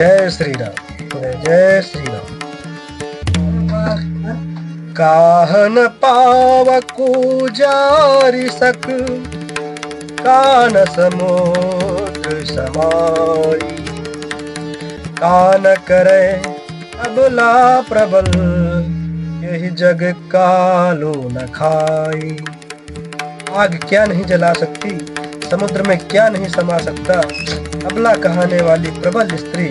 जय श्री राम। जय श्री राम। काहन पावकु जारि सक कान समुद्र समाई। कान करे अबला प्रबल यही जग कालो न खाई। आग क्या नहीं जला सकती, समुद्र में क्या नहीं समा सकता, अबला कहने वाली प्रबल स्त्री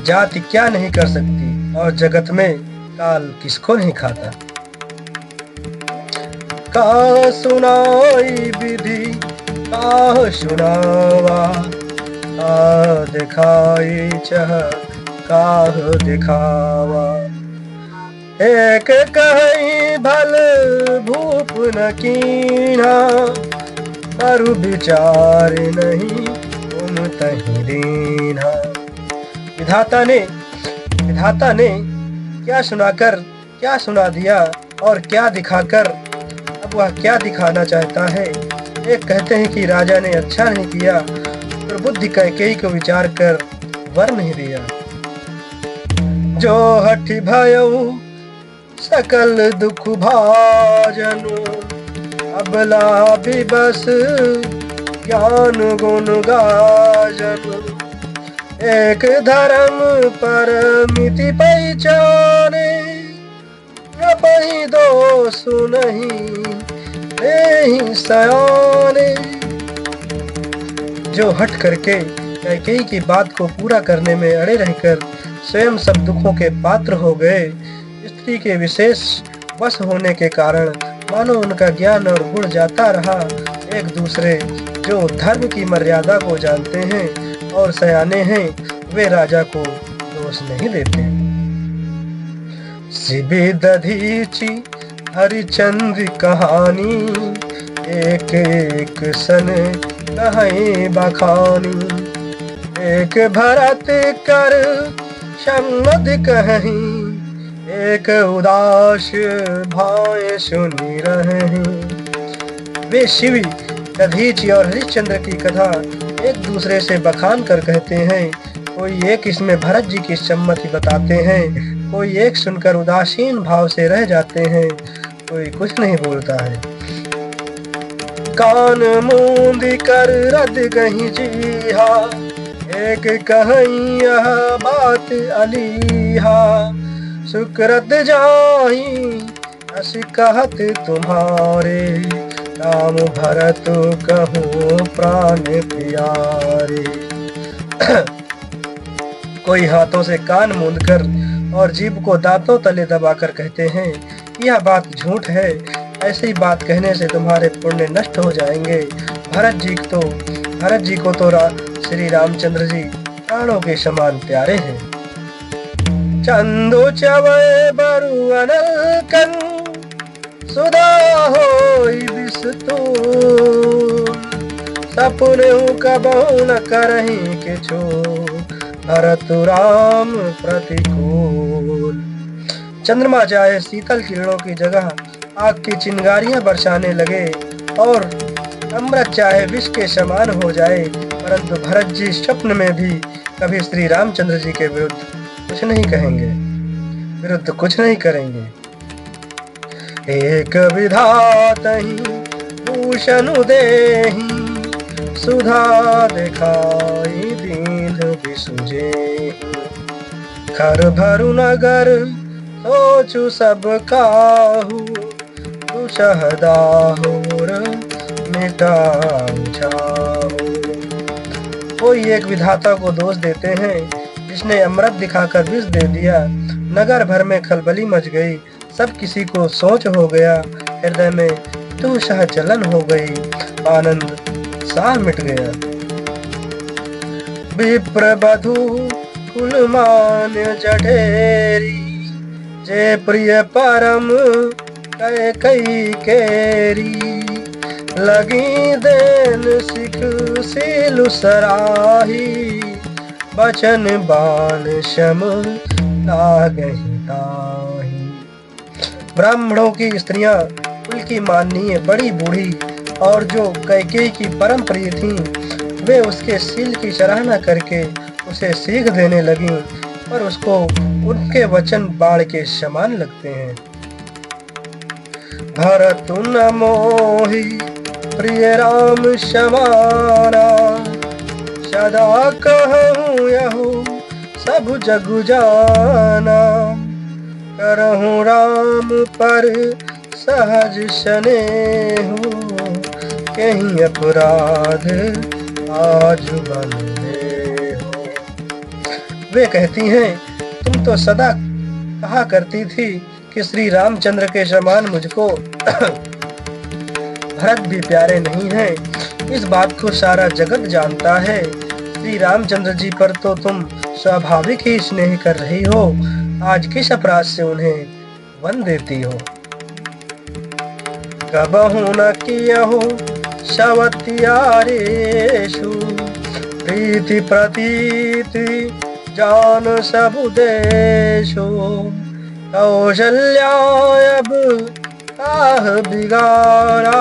जाति क्या नहीं कर सकती, और जगत में काल किसको नहीं खाता। का सुनाई विधि का सुनावा, का दिखाई चह काह दिखावा। एक कहीं भल भूप न कीना, करु विचार नहीं तुम तहि दीना। विधाता ने क्या सुनाकर क्या सुना दिया और क्या दिखाकर अब वह क्या दिखाना चाहता है। एक कहते हैं कि राजा ने अच्छा नहीं किया, पर बुद्धि कैकेयी को विचार कर वर नहीं दिया। जो हठि भयउ सकल दुख भाजन, अबला भी बस ज्ञान गुण गाजन। एक धर्म पर मिति पहचाने, अपनी दोष नहीं नहीं सयाने। जो हट करके कैकेयी की बात को पूरा करने में अड़े रहकर स्वयं सब दुखों के पात्र हो गए। स्त्री के विशेष वश होने के कारण मानो उनका ज्ञान और गुण जाता रहा। एक दूसरे जो धर्म की मर्यादा को जानते हैं और सयाने हैं, वे राजा को दोष नहीं देते। शिबि दधीचि हरिचंद्र कहानी, एक एक सन कहीं बखानी। एक भरत कर सम्मद कहीं, एक उदास भाई सुनी रहे। वे शिवी दधीचि और हरिश्चंद्र की कथा एक दूसरे से बखान कर कहते हैं। कोई एक इसमें भरत जी की सम्मति बताते हैं, कोई एक सुनकर उदासीन भाव से रह जाते हैं, कोई कुछ नहीं बोलता है। कान मूंद कर रद गही जीहा, एक कहीं यह बात अलीहा। सुकृत जाही अस कहत तुम्हारे, नाम भरत कहूँ प्राण प्यारे। कोई हाथों से कान मूंदकर और जीभ को दांतों तले दबाकर कहते हैं, यह बात झूठ है, ऐसी बात कहने से तुम्हारे पुण्य नष्ट हो जाएंगे। भरत जी को तो श्री रामचंद्र जी प्राणों के समान प्यारे हैं। चंदो चवय बरु अनलकन, सुधा होई विस्तूर। सपने कबहु न करही किछु, भरत राम प्रतिकूल। चंद्रमा चाहे शीतल किरणों की जगह आग की चिंगारियां बरसाने लगे और अमृत चाहे विष के समान हो जाए, परंतु भरत जी स्वप्न में भी कभी श्री रामचंद्र जी के विरुद्ध कुछ नहीं कहेंगे, विरुद्ध कुछ नहीं करेंगे। एक विधातहि भूषण देहि, सुधा दिखाई दीन विसुजे। खर भरु नगर सोचु सब काहू, दुसह दाहुर मिटाऊ छाऊ। कोई एक विधाता को दोष देते हैं, जिसने अमृत दिखाकर विष दे दिया। नगर भर में खलबली मच गई, सब किसी को सोच हो गया, हृदय में दुसह जलन हो गई, आनंद सा मिट गया। विप्र बधू कुलमान्य जठेरी, जे प्रिय परम कैकेयी केरी। लगी देन सिख सीलु सराही, बचन बाण शम लागहि ताही। ब्राह्मणों की स्त्रियां कुल की माननीय बड़ी बूढ़ी और जो कैकेयी की परम प्रिय थीं, वे उसके शील की सराहना करके उसे सीख देने लगीं, पर उसको उनके वचन बाण के समान लगते हैं। भरत न मोहि प्रिय राम समाना, सदा कहूँ यहु सब जग जाना। करहूँ राम पर सहज स्नेहु, कहीं अपराध आज बंदे हो। वे कहती हैं, तुम तो सदा कहा करती थी कि श्री रामचंद्र के समान मुझको भरत भी प्यारे नहीं हैं। इस बात को सारा जगत जानता है। श्री रामचंद्र जी पर तो तुम स्वाभाविक ही स्नेह कर रही हो, आज किस अपराध से उन्हें वन देती हो। कबहु न कियहु सवत्यारेषु, प्रीति प्रतीति जान सबु देशु। कौशल्या अब काह बिगाड़ा,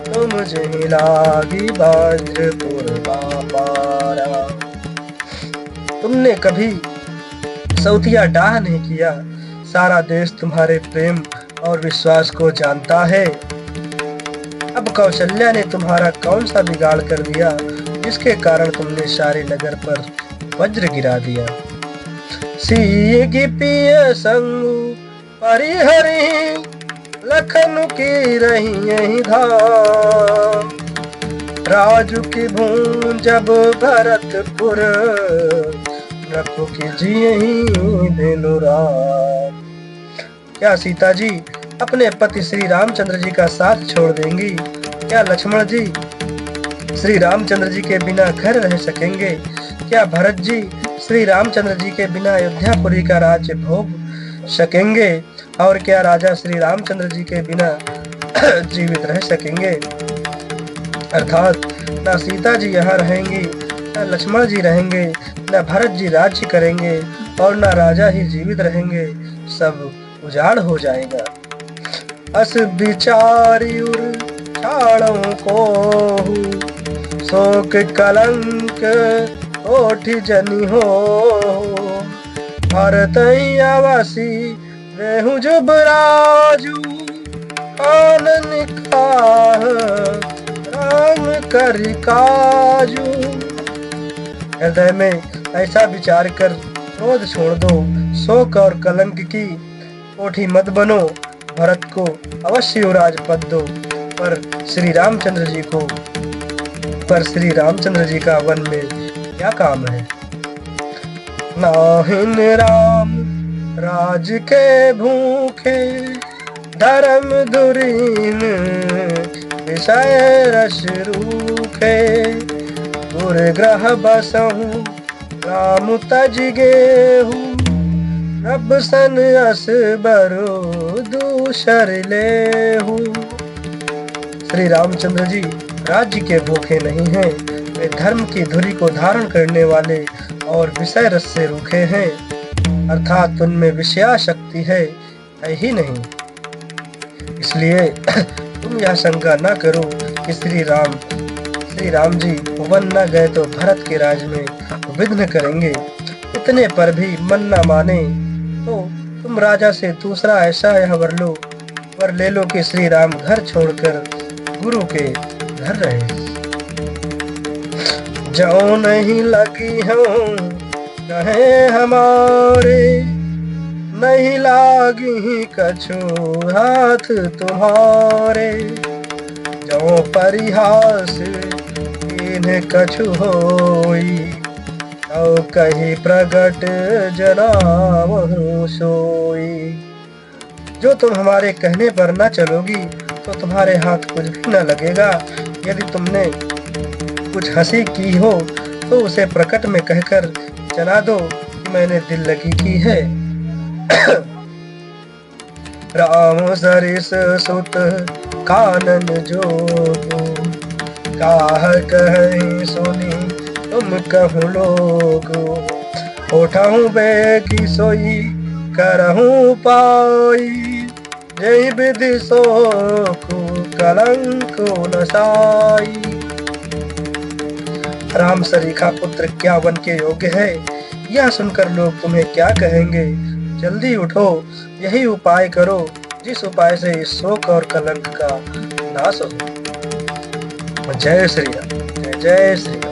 तुम जही लागी वज्रपुर पारा। तुमने कभी सौतिया डाह नहीं किया, सारा देश तुम्हारे प्रेम और विश्वास को जानता है। अब कौशल्या ने तुम्हारा कौन सा बिगाड़ कर दिया, जिसके कारण तुमने सारे नगर पर वज्र गिरा दिया। सीगी पिय संगु परिहरी, लखन की रही यही धाम। राजू की भून जब भरतपुर, रखो की जी यही दिनु राम। क्या सीता जी अपने पति श्री रामचंद्र जी का साथ छोड़ देंगी? क्या लक्ष्मण जी श्री रामचंद्र जी के बिना घर रह सकेंगे? क्या भरत जी श्री रामचंद्र जी के बिना अयोध्यापुरी का राज्य भोग सकेंगे? और क्या राजा श्री रामचंद्र जी के बिना जीवित रह सकेंगे? अर्थात न सीता जी यहाँ रहेंगी, न लक्ष्मण जी रहेंगे, न भरत जी राज्य करेंगे, और न राजा ही जीवित रहेंगे। सब उजाड़ हो जाएगा। अस बिचारी उर छाड़ों को, शोक कलंक ओठी जनी हो। भरत अवसी रेहु जुबराजू, कानन खाह राम करि काजू। हृदय में ऐसा विचार कर क्रोध छोड़ दो, शोक और कलंक की कोठी मत बनो। भरत को अवश्य युवराज पद दो, पर श्री रामचंद्र जी का वन में क्या काम है? नाहिन राम राज के भूखे, धर्म धुरीन विषय रस रूखे। दुर्ग्रह बसहु राम तज गेहूं, रब सन अस बरो दूसर लेहू। श्री रामचंद्र जी राज्य के भूखे नहीं हैं, वे धर्म की धुरी को धारण करने वाले और विषय रस से रूखे हैं, अर्थात उनमें विषयाशक्ति है ही नहीं। इसलिए तुम यह शंका न करो कि श्री राम जी वन न गए तो भरत के राज में विघ्न करेंगे। इतने पर भी मन न माने तो तुम राजा से दूसरा ऐसा यह वर ले लो कि श्री राम घर छोड़कर गुरु के घर रहे। जो नहीं लगी हूँ कहे हमारे, नहीं लागी कछु हाथ तुम्हारे। जो परिहास इन्हें कछु होई, और कहीं प्रगट जनावहु सोई। जो तुम हमारे कहने पर न चलोगी तो तुम्हारे हाथ कुछ भी न लगेगा। यदि तुमने कुछ हंसी की हो तो उसे प्रकट में कहकर जना दो कि मैंने दिल लगी की है। राम सरिस सुत कानन जोगु, काह कहीं सुनी तुम कहूँ लोगो। उठाऊं बेगी सोई करहूँ पाई, यही विधि सो को कलंक नसाई। राम सरीखा पुत्र क्या वन के योग्य है, यह सुनकर लोग तुम्हें क्या कहेंगे। जल्दी उठो, यही उपाय करो, जिस उपाय से इस शोक और कलंक का नाश हो। जय श्री राम, जय जय श्री राम।